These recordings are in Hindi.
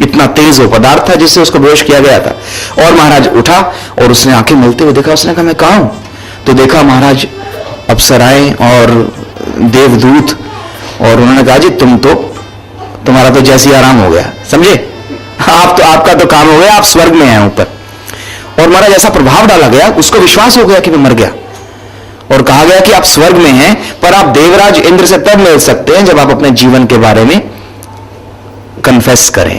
इतना तेज वो पदार्थ था जिससे उसको बेहोश किया गया था। और महाराज उठा और उसने आंखें मिलते हुए देखा। उसने कहा मैं कहां हूं? तो देखा महाराज अप्सराएं और देवदूत, और उन्होंने कहा जी तुम्हारा तो जैसी आराम हो गया, समझे, आपका तो काम हो गया, आप स्वर्ग में हैं ऊपर। और महाराज ऐसा प्रभाव डाला गया, उसको विश्वास हो गया कि मैं मर गया। और कहा गया कि आप स्वर्ग में हैं, पर आप देवराज इंद्र से तब मिल सकते हैं जब आप अपने जीवन के बारे में कन्फेस करें,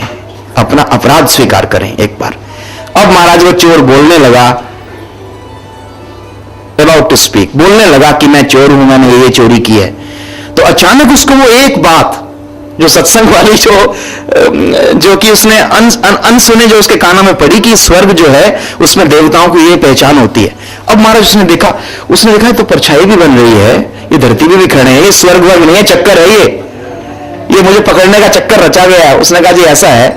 अपना अपराध स्वीकार करें एक बार। अब महाराज वो चोर बोलने लगा, अबाउट टू स्पीक, बोलने लगा कि मैं चोर हूं, मैंने ये चोरी की है। तो अचानक उसको वो एक बात जो सत्संग वाली जो कि उसने अनसुने जो उसके कानों में पड़ी कि स्वर्ग जो है उसमें देवताओं की ये पहचान होती है। अब महाराज उसने देखा तो परछाई भी बन रही है, ये धरती भी खड़े हैं, ये स्वर्ग वर्ग नहीं है, चक्कर है ये मुझे पकड़ने का चक्कर रचा गया है। उसने कहा जी ऐसा है,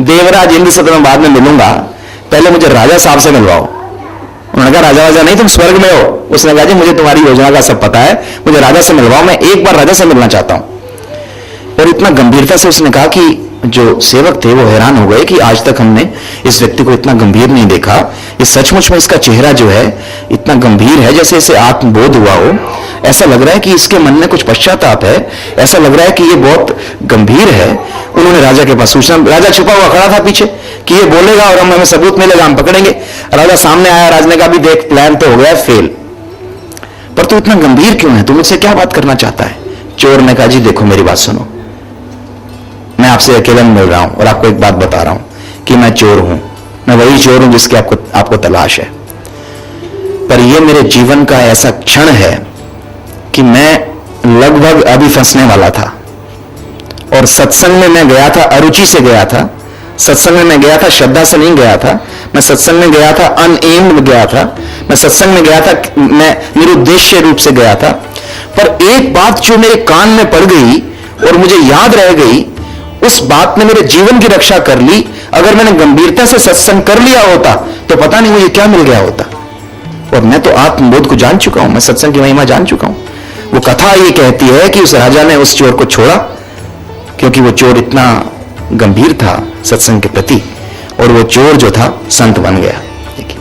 देवराज इंद्र से तो मैं बाद में मिलूंगा, पहले मुझे राजा साहब से मिलवाओ। उन्होंने कहा राजा वाजा नहीं, तुम स्वर्ग में हो। उसने कहा जी मुझे तुम्हारी योजना का सब पता है, मुझे राजा से मिलवाओ, मैं एक बार राजा से मिलना चाहता हूं। और इतना गंभीरता से उसने कहा कि जो सेवक थे वो हैरान हो गए कि आज तक हमने इस व्यक्ति को इतना गंभीर नहीं देखा। ये सचमुच में इसका चेहरा जो है इतना गंभीर है, जैसे इसे आत्मबोध हुआ हो। ऐसा लग रहा है कि इसके मन में कुछ पश्चाताप है, ऐसा लग रहा है कि ये बहुत गंभीर है। उन्होंने राजा के पास सूचना, राजा छुपा हुआ खड़ा था पीछे कि ये बोलेगा और हमें सबूत मिलेगा, हम पकड़ेंगे। राजा सामने आया, राजा ने कहा भी देख प्लान तो हो गया फेल, पर तू इतना गंभीर क्यों है, तू मुझसे क्या बात करना चाहता है? चोर ने कहा जी देखो मेरी बात सुनो, मैं आपसे अकेला मिल रहा हूं और आपको एक बात बता रहा हूं कि मैं चोर हूं, मैं वही चोर हूं जिसकी आपको तलाश है। पर यह मेरे जीवन का ऐसा क्षण है कि मैं लगभग अभी फंसने वाला था। और सत्संग में मैं गया था, अरुचि से गया था सत्संग में, मैं गया था श्रद्धा से नहीं गया था। मैं सत्संग में गया था अनएम्ड गया था, मैं सत्संग में गया था, मैं निरुद्देश्य रूप से गया था। पर एक बात जो मेरे कान में पड़ गई और मुझे याद रह गई, उस बात ने मेरे जीवन की रक्षा कर ली। अगर मैंने गंभीरता से सत्संग कर लिया होता तो पता नहीं मुझे क्या मिल गया होता। और मैं तो आत्मबोध को जान चुका हूं, मैं सत्संग की महिमा जान चुका हूं। वो कथा ये कहती है कि उस राजा ने उस चोर को छोड़ा क्योंकि वो चोर इतना गंभीर था सत्संग के प्रति, और वो चोर जो था संत बन गया। देखिए,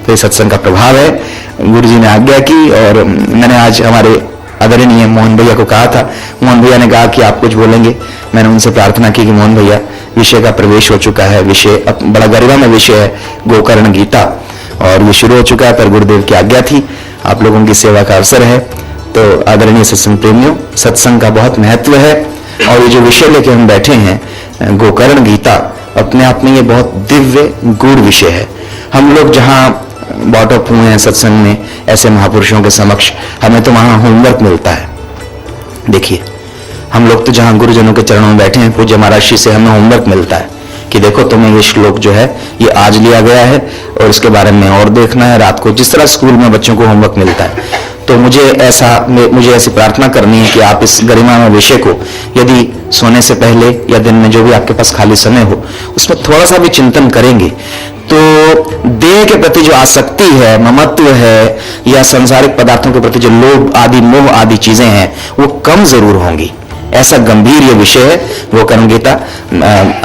तो ये सत्संग का प्रभाव है। गुरु जी ने आज्ञा की और मैंने आज हमारे आदरणीय मोहन भैया को कहा था, मोहन भैया ने कहा कि आप कुछ बोलेंगे। मैंने उनसे प्रार्थना की कि मोहन भैया विषय का प्रवेश हो चुका है, विषय बड़ा गरिमा में विषय है गोकर्ण गीता, और ये शुरू हो चुका है, पर गुरुदेव की आज्ञा थी, आप लोगों की सेवा का अवसर है। तो आदरणीय सत्संग प्रेमियों, सत्संग का बहुत महत्व है और ये जो विषय लेके हम बैठे हैं गोकर्ण गीता, अपने आप में ये बहुत दिव्य गूढ़ विषय है। हम लोग जहां बॉटअप हुए हैं सत्संग में ऐसे महापुरुषों के समक्ष, हमें तो वहां होमवर्क मिलता है। देखिए, हम लोग तो जहां गुरुजनों के चरणों में बैठे हैं, पूज्य महाराज श्री से हमें होमवर्क मिलता है कि देखो तुम्हें ये श्लोक जो है ये आज लिया गया है और इसके बारे में और देखना है रात को, जिस तरह स्कूल में बच्चों को होमवर्क मिलता है। तो मुझे ऐसी प्रार्थना करनी है कि आप इस गरिमा में विषय को यदि सोने से पहले या दिन में जो भी आपके पास खाली समय हो उसमें थोड़ा सा भी चिंतन करेंगे तो देह के प्रति जो आसक्ति है, ममत्व है, या सांसारिक पदार्थों के प्रति जो लोभ आदि मोह आदि चीजें हैं वो कम जरूर होंगी। ऐसा गंभीर ये विषय है गोकर्ण गीता।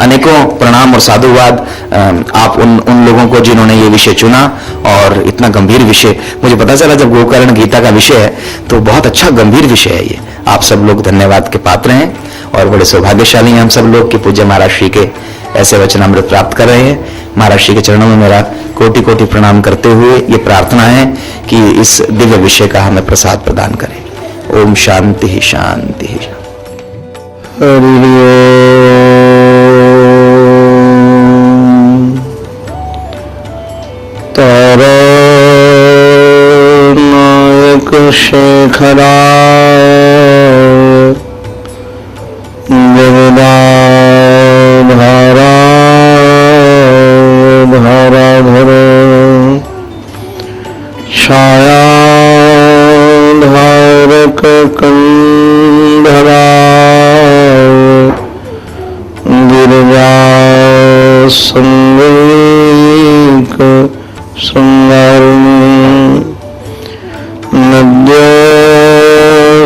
अनेकों प्रणाम और साधुवाद आप उन लोगों को जिन्होंने ये विषय चुना, और इतना गंभीर विषय मुझे पता चला जब गोकर्ण गीता का विषय है तो बहुत अच्छा गंभीर विषय है ये। आप सब लोग धन्यवाद के पात्र हैं और बड़े सौभाग्यशाली हैं हम सब लोग कि पूज्य महाराज श्री के ऐसे वचनामृत प्राप्त कर रहे हैं। महाराज श्री के चरणों में मेरा कोटि कोटि प्रणाम करते हुए ये प्रार्थना है कि इस दिव्य विषय का हमें प्रसाद प्रदान करें। ओम शांति ही शांति ही। तारा नायक शेखरा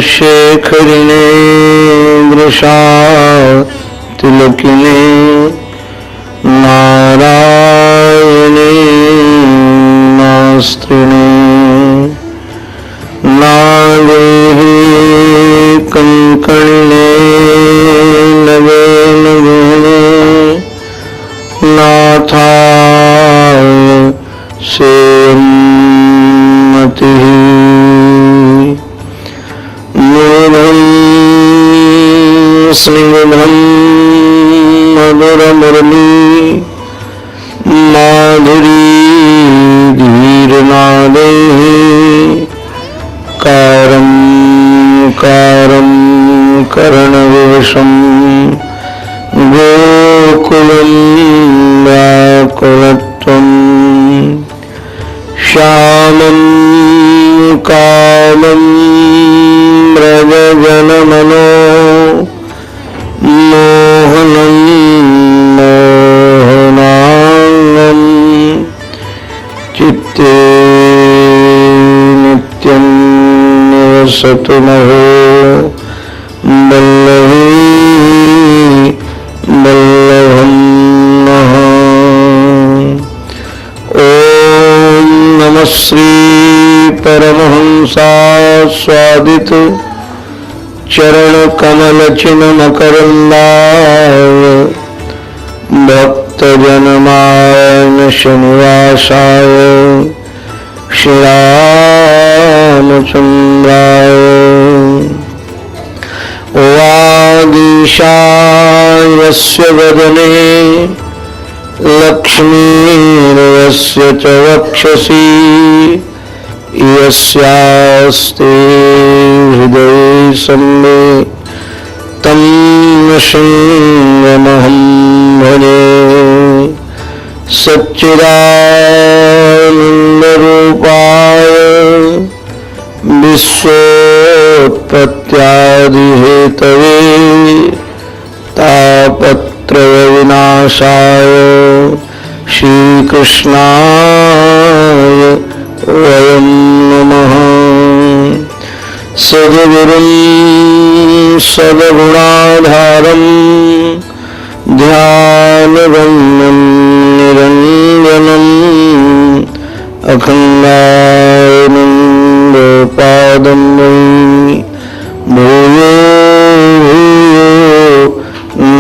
शेखरिणे दृशा तिलकिने शास्त्रिणे नागेहि कंकणिने लगे लगे नाथाय सेमतिः मूढं स्निग्धं मधुरमुरली माधुरी धीरनादैः कारं कारं करणविवशं गोकुलं व्याकुलत्वं श्यामं कामं व्रजजनमनो मोहनं मोहनाङ्गं चित्ते नित्यं निवसतु महो वल्लभी वल्लभं नः। ॐ नमः श्री परमहंसास्वादित चरणकमलचिन्मकरन्दाय भक्तजनमायन श्रीनिवासाय श्रीरामचन्द्राय वागीशायस्य वदने लक्ष्मीर्यस्य च वक्षसि यस्यास्ते हृदये सम्मे तं नृसिंहमहं भजे। सच्चिदानन्दरूपाय विश्वोत्पत्त्यादिहेतवे तापत्रयविनाशाय श्रीकृष्णाय वयं नमः। सद्गुरुं सद्गुणाधारं ध्यानगम्यं निरञ्जनम् अखण्डानन्दपादं वै भूयो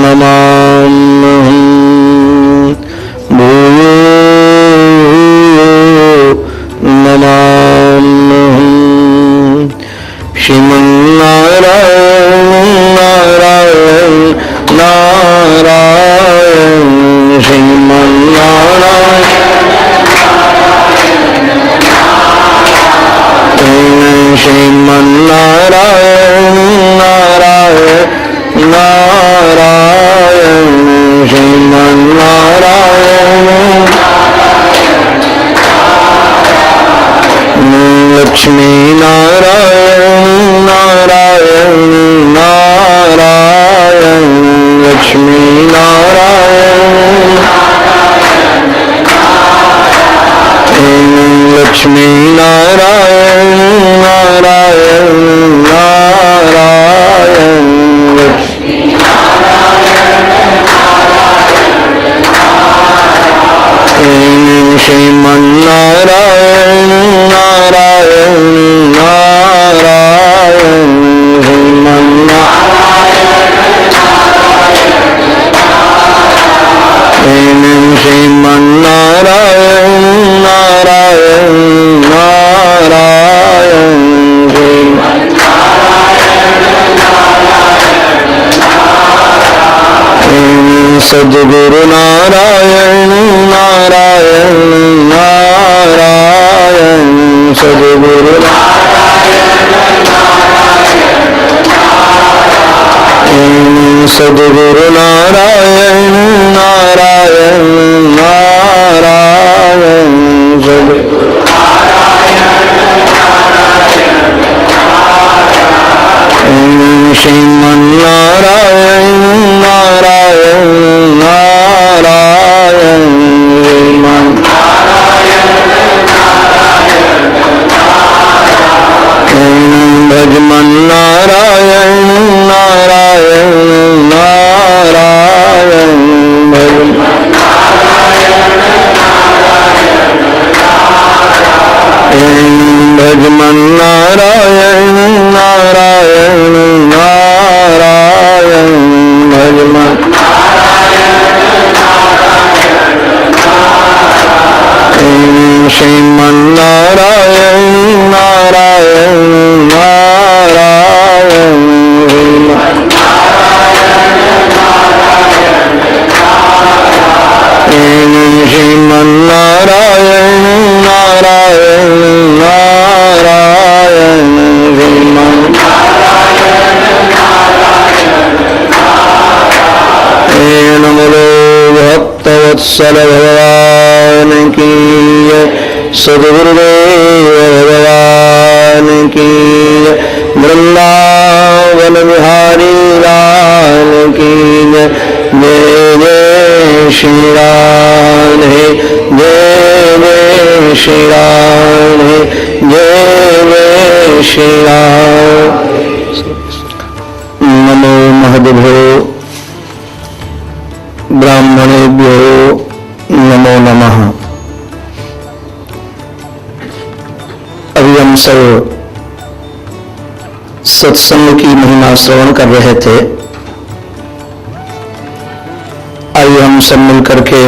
नमाम्यहम् भूयो नमाम्यहम्। श्रीमन्नारायण नारायण नारायण श्रीमन्नारायण श्रीमन्नारायण नारायण नारायण श्रीमन्नारायण लक्ष्मी नारायण नारायण नारायण लक्ष्मी नारायण लक्ष्मी नारायण नारायण नारायण श्रीमन्नारायण नारायण नारायण श्रीमन्नारायण नारायण नारायण सद्गुरु नारायण नारायण नारायण सद्गुरु सद्गुरु नारायण नारायण नारायण श्रीमन्नारायण नारायण नारायण भजमन्नारायण नारायण नारायण वत्सल भगवान की जय, सद्गुरुदेव भगवान की जय, वृंदावन बिहारी लाल की जय। जय जय श्री राधे, जय जय श्री राधे, जय जय श्री राम। नमो महद्भ्यो ब्राह्मणेभ्यो नमो नमः। अभी हम सब सत्संग की महिमा श्रवण कर रहे थे। आइए हम सब मिलकर के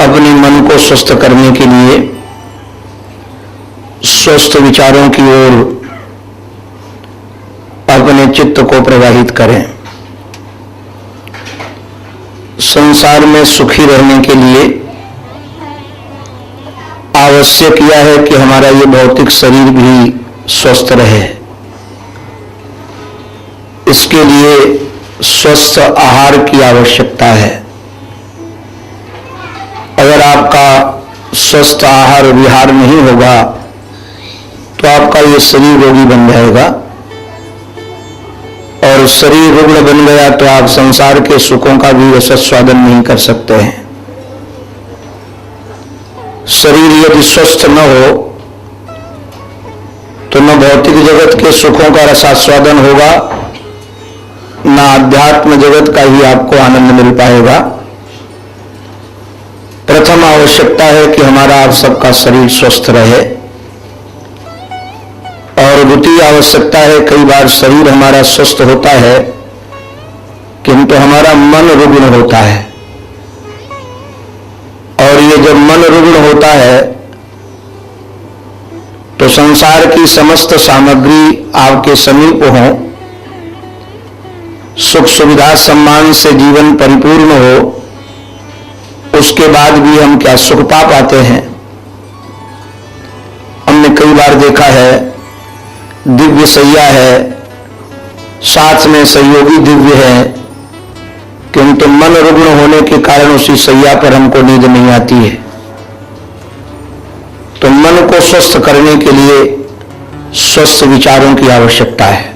अपने मन को स्वस्थ करने के लिए स्वस्थ विचारों की ओर अपने चित्त को प्रवाहित करें। संसार में सुखी रहने के लिए आवश्यक यह है कि हमारा ये भौतिक शरीर भी स्वस्थ रहे। इसके लिए स्वस्थ आहार की आवश्यकता है। अगर आपका स्वस्थ आहार विहार नहीं होगा तो आपका ये शरीर रोगी बन जाएगा, और शरीर रुग्ण बन गया तो आप संसार के सुखों का भी रस स्वादन नहीं कर सकते हैं। शरीर यदि स्वस्थ न हो तो न भौतिक जगत के सुखों का रसास्वादन होगा, न आध्यात्म जगत का ही आपको आनंद मिल पाएगा। प्रथम आवश्यकता है कि हमारा आप सबका शरीर स्वस्थ रहे, और द्वितीय आवश्यकता है, कई बार शरीर हमारा स्वस्थ होता है किंतु हमारा मन रुग्ण होता है। और ये जब मन रुग्ण होता है तो संसार की समस्त सामग्री आपके समीप हो, सुख सुविधा सम्मान से जीवन परिपूर्ण हो, उसके बाद भी हम क्या सुख पा पाते हैं। हमने कई बार देखा है दिव्य सैया है, साथ में सहयोगी दिव्य है, किंतु मन रुग्ण होने के कारण उसी सैया पर हमको नींद नहीं आती है। तो मन को स्वस्थ करने के लिए स्वस्थ विचारों की आवश्यकता है।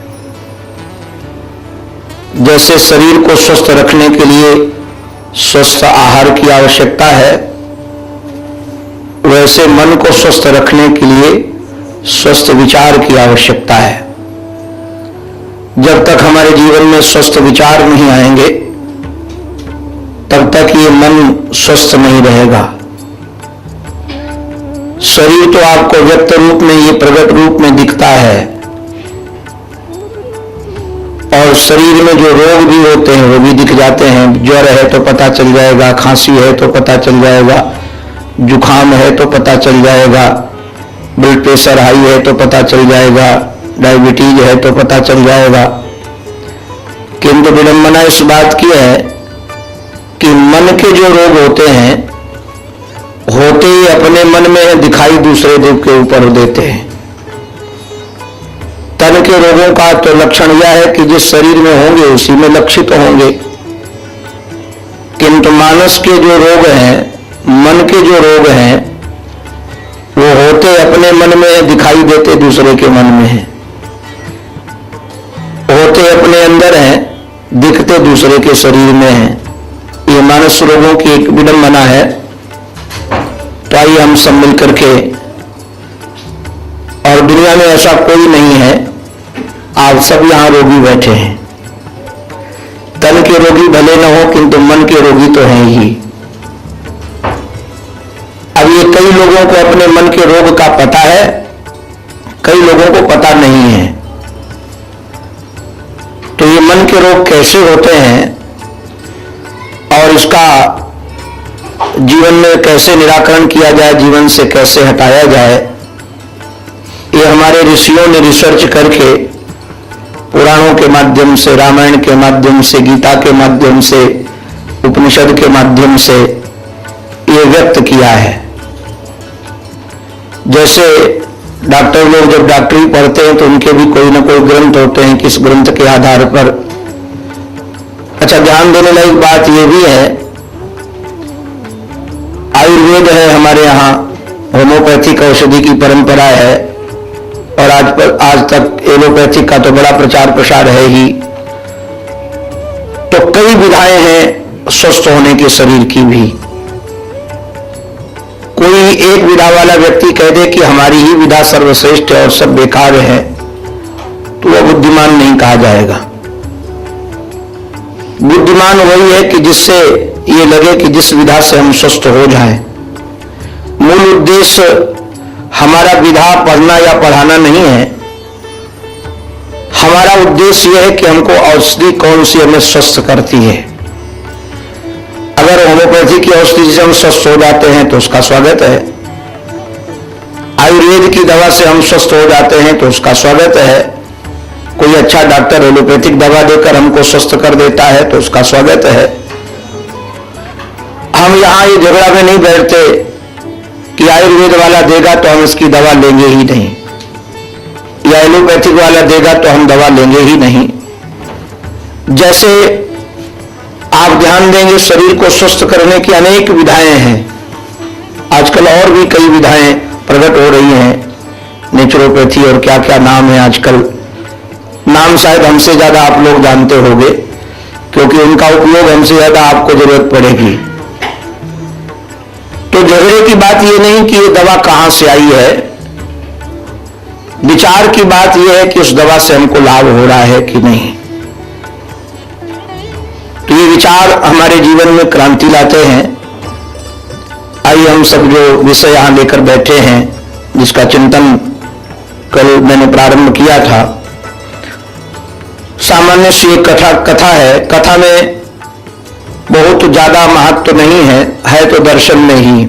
जैसे शरीर को स्वस्थ रखने के लिए स्वस्थ आहार की आवश्यकता है, वैसे मन को स्वस्थ रखने के लिए स्वस्थ विचार की आवश्यकता है। जब तक हमारे जीवन में स्वस्थ विचार नहीं आएंगे तब तक ये मन स्वस्थ नहीं रहेगा। शरीर तो आपको व्यक्त रूप में, ये प्रकट रूप में दिखता है, और शरीर में जो रोग भी होते हैं वो भी दिख जाते हैं। ज्वर है तो पता चल जाएगा, खांसी है तो पता चल जाएगा, जुखाम है तो पता चल जाएगा, ब्लड प्रेशर हाई है तो पता चल जाएगा, डायबिटीज है तो पता चल जाएगा। किंतु विडंबना इस बात की है कि मन के जो रोग होते हैं होते ही अपने मन में दिखाई दूसरे देव के ऊपर देते हैं। तन के रोगों का तो लक्षण यह है कि जिस शरीर में होंगे उसी में लक्षित होंगे, किंतु मानस के जो रोग हैं, मन के जो रोग हैं, वो होते अपने मन में दिखाई देते दूसरे के मन में हैं, होते अपने अंदर हैं दिखते दूसरे के शरीर में हैं। ये मानस रोगों की एक विडंबना है। तो आइए हम सब मिल करके, और दुनिया में ऐसा कोई नहीं है, आप सब यहां रोगी बैठे हैं। तन के रोगी भले न हो किंतु मन के रोगी तो हैं ही। अब ये कई लोगों को अपने मन के रोग का पता है, कई लोगों को पता नहीं है। तो ये मन के रोग कैसे होते हैं और इसका जीवन में कैसे निराकरण किया जाए, जीवन से कैसे हटाया जाए, ये हमारे ऋषियों ने रिसर्च करके पुराणों के माध्यम से, रामायण के माध्यम से, गीता के माध्यम से, उपनिषद के माध्यम से ये व्यक्त किया है। जैसे डॉक्टर लोग जब डॉक्टरी पढ़ते हैं तो उनके भी कोई ना कोई ग्रंथ होते हैं, किस ग्रंथ के आधार पर अच्छा, ध्यान देने लायक बात यह भी है, आयुर्वेद है हमारे यहाँ, होम्योपैथिक औषधि की परंपरा है, और आज तक एलोपैथिक का तो बड़ा प्रचार प्रसार है ही। तो कई विधाएं हैं स्वस्थ होने के शरीर की भी। कोई एक विधा वाला व्यक्ति कह दे कि हमारी ही विधा सर्वश्रेष्ठ है और सब बेकार है, तो वह बुद्धिमान नहीं कहा जाएगा। बुद्धिमान वही है कि जिससे ये लगे कि जिस विधा से हम स्वस्थ हो जाएं। मूल उद्देश्य हमारा विधा पढ़ना या पढ़ाना नहीं है। हमारा उद्देश्य यह है कि हमको औषधि कौन सी हमें स्वस्थ करती है। अगर होम्योपैथी की औषधि से हम स्वस्थ हो जाते हैं तो उसका स्वागत है, आयुर्वेद की दवा से हम स्वस्थ हो जाते हैं तो उसका स्वागत है, कोई अच्छा डॉक्टर एलोपैथिक दवा देकर हमको स्वस्थ कर देता है तो उसका स्वागत है। हम यहां ये झगड़ा में नहीं बैठते कि आयुर्वेद वाला देगा तो हम इसकी दवा लेंगे ही नहीं, या एलोपैथिक वाला देगा तो हम दवा लेंगे ही नहीं। जैसे आप ध्यान देंगे, शरीर को स्वस्थ करने की अनेक विधाएं हैं। आजकल और भी कई विधाएं प्रकट हो रही हैं, नेचुरोपैथी और क्या क्या नाम है आजकल। नाम शायद हमसे ज्यादा आप लोग जानते होंगे, क्योंकि उनका उपयोग हमसे ज्यादा आपको जरूरत पड़ेगी। तो झगड़े की बात यह नहीं कि ये दवा कहां से आई है, विचार की बात यह है कि उस दवा से हमको लाभ हो रहा है कि नहीं। तो ये विचार हमारे जीवन में क्रांति लाते हैं। आइए हम सब जो विषय यहां लेकर बैठे हैं, जिसका चिंतन कल मैंने प्रारंभ किया था, सामान्य सी एक कथा है। कथा में बहुत ज्यादा महत्व नहीं है तो दर्शन में ही।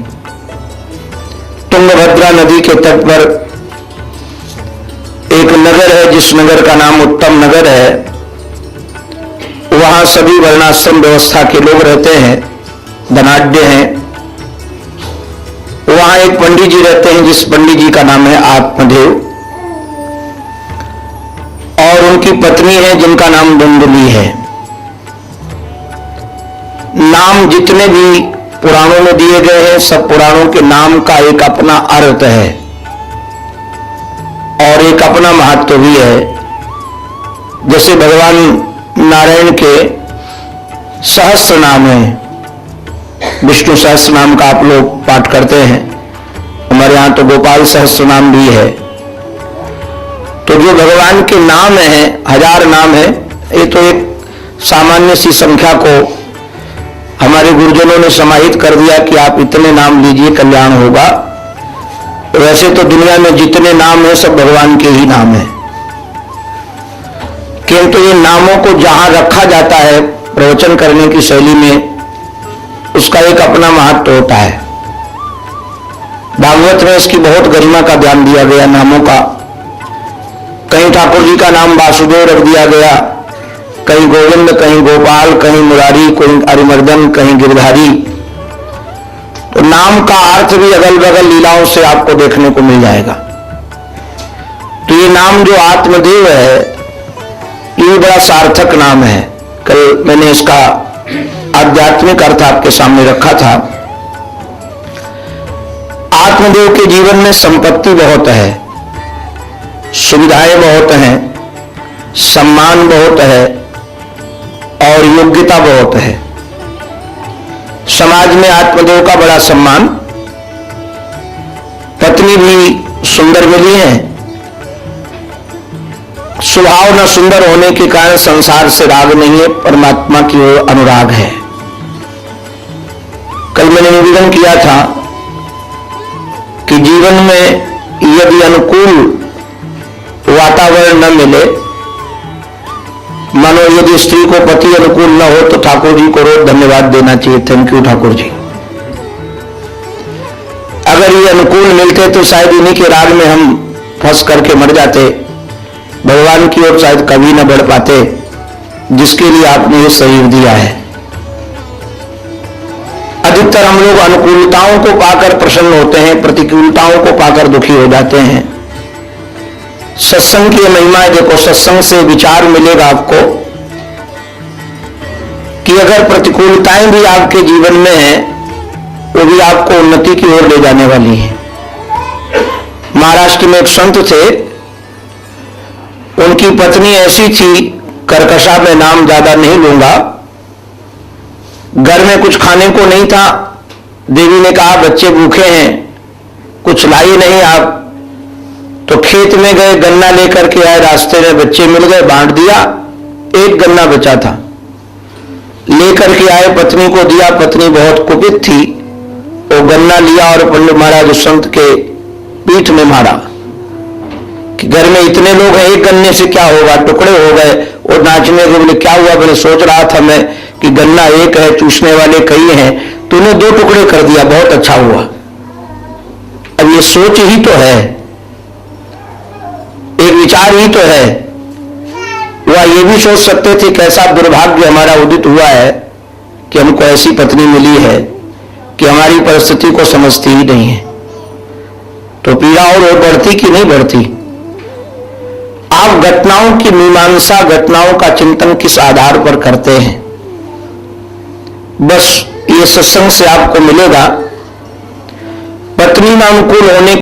तुंगभद्रा नदी के तट पर एक नगर है, जिस नगर का नाम उत्तम नगर है। वहां सभी वर्णाश्रम व्यवस्था के लोग रहते हैं, धनाढ्य हैं। वहां एक पंडित जी रहते हैं, जिस पंडित जी का नाम है आत्मदेव, और उनकी पत्नी है जिनका नाम धुंधली है। नाम जितने भी पुराणों में दिए गए हैं, सब पुराणों के नाम का एक अपना अर्थ है और एक अपना महत्व भी है। जैसे भगवान नारायण के सहस्त्र नाम है, विष्णु सहस्त्र नाम का आप लोग पाठ करते हैं, हमारे यहां तो गोपाल सहस्त्र नाम भी है। तो जो भगवान के नाम है, 1000 नाम है, ये तो एक सामान्य सी संख्या को हमारे गुरुजनों ने समाहित कर दिया कि आप इतने नाम लीजिए, कल्याण होगा। वैसे तो दुनिया में जितने नाम है सब भगवान के ही नाम है, किंतु ये नामों को जहां रखा जाता है प्रवचन करने की शैली में, उसका एक अपना महत्व होता है। भागवत में इसकी बहुत गरिमा का ध्यान दिया गया नामों का। कहीं ठाकुर जी का नाम वासुदेव रख दिया गया, कहीं गोविंद, कहीं गोपाल, कहीं मुरारी, कहीं अरिमर्दन, कहीं गिरधारी। तो नाम का अर्थ भी अगल बगल लीलाओं से आपको देखने को मिल जाएगा। तो ये नाम जो आत्मदेव है, ये बड़ा सार्थक नाम है। कल मैंने इसका आध्यात्मिक अर्थ आपके सामने रखा था। आत्मदेव के जीवन में संपत्ति बहुत है, सुविधाएं बहुत हैं, सम्मान बहुत है और योग्यता बहुत है। समाज में आत्मदेव का बड़ा सम्मान, पत्नी भी सुंदर मिली है। स्वभाव न सुंदर होने के कारण संसार से राग नहीं है, परमात्मा की ओर अनुराग है। कल मैंने निवेदन किया था कि जीवन में यदि अनुकूल वातावरण न मिले, मानो यदि स्त्री को पति अनुकूल न हो, तो ठाकुर जी को रोज धन्यवाद देना चाहिए, थैंक यू ठाकुर जी। अगर ये अनुकूल मिलते तो शायद इन्हीं के राग में हम फंस करके मर जाते, भगवान की ओर शायद कभी न बढ़ पाते, जिसके लिए आपने ये शरीर दिया है। अधिकतर हम लोग अनुकूलताओं को पाकर प्रसन्न होते हैं, प्रतिकूलताओं को पाकर दुखी हो जाते हैं। सत्संग की महिमा है, देखो सत्संग से विचार मिलेगा आपको, कि अगर प्रतिकूलताएं भी आपके जीवन में हैं वो भी आपको उन्नति की ओर ले जाने वाली है। महाराष्ट्र में एक संत थे, उनकी पत्नी ऐसी थी, कर्कशा में नाम ज्यादा नहीं लूंगा, घर में कुछ खाने को नहीं था। देवी ने कहा बच्चे भूखे हैं, कुछ लाए नहीं आप, तो खेत में गए, गन्ना लेकर के आए, रास्ते में बच्चे मिल गए, बांट दिया। एक गन्ना बचा था, लेकर के आए, पत्नी को दिया। पत्नी बहुत कुपित थी, वो गन्ना लिया और पंडित महाराज उस संत के पीठ में मारा कि घर में इतने लोग हैं, एक गन्ने से क्या होगा, टुकड़े हो गए। और नाचने को बोले क्या हुआ, मैंने सोच रहा था मैं कि गन्ना एक है, चूसने वाले कई हैं, तूने 2 टुकड़े कर दिया, बहुत अच्छा हुआ। अब ये सोच ही तो है, एक विचार ही तो है। वह ये भी सोच सकते थे कैसा दुर्भाग्य हमारा उदित हुआ है कि हमको ऐसी पत्नी मिली है कि हमारी परिस्थिति को समझती ही नहीं है। तो पीड़ा और बढ़ती कि नहीं बढ़ती? आप घटनाओं की मीमांसा, घटनाओं का चिंतन किस आधार पर करते हैं? बस ये सत्संग से आपको मिलेगा। पत्नी में अनुकूल होने